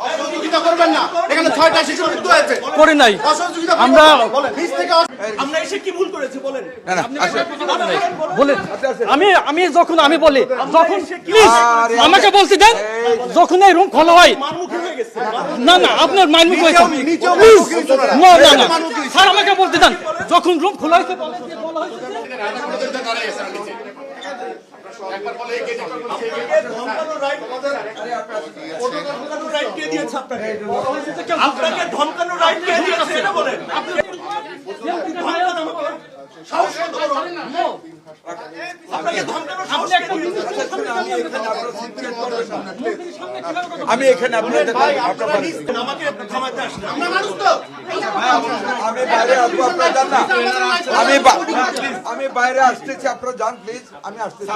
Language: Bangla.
অসহযোগিতা করবেন না। এখানে 6টা শিশু মৃত্যু হয়েছে। করি নাই। অসহযোগিতা আমরা আমরা এসে কি ভুল করেছি বলেন? বলে আমি যখন আমি বলি যখন প্লিজ আমাকে বলতে দেন, যখন এই রুম খোলা হয় মারমুখী হয়ে গেছে। না না আপনার মাইন্ড হয়েছে প্লিজ না না না স্যার আমাকে বলতে দেন, যখন রুম খোলা হয়েছে বলা হয়েছে একবার বলে এই গেটে ধমকানো রাইট ধমকানো রাইট কে দিয়েছে আপনাকে? আপনাকে ধমকানো রাইট কে দিয়েছে এটা বলেন। সাহস কত বড়? আপনাকে ধমকানো সাহস কে দিয়েছে? আমি এখানে আপনাদের আমাকে থামাতে আসলে আমরা মানুষ তো। আমি বাইরে আসবো, আপনারা যান না। আমি বাইরে আসতেছি, আপনারা যান প্লিজ। আমি আসতেছি।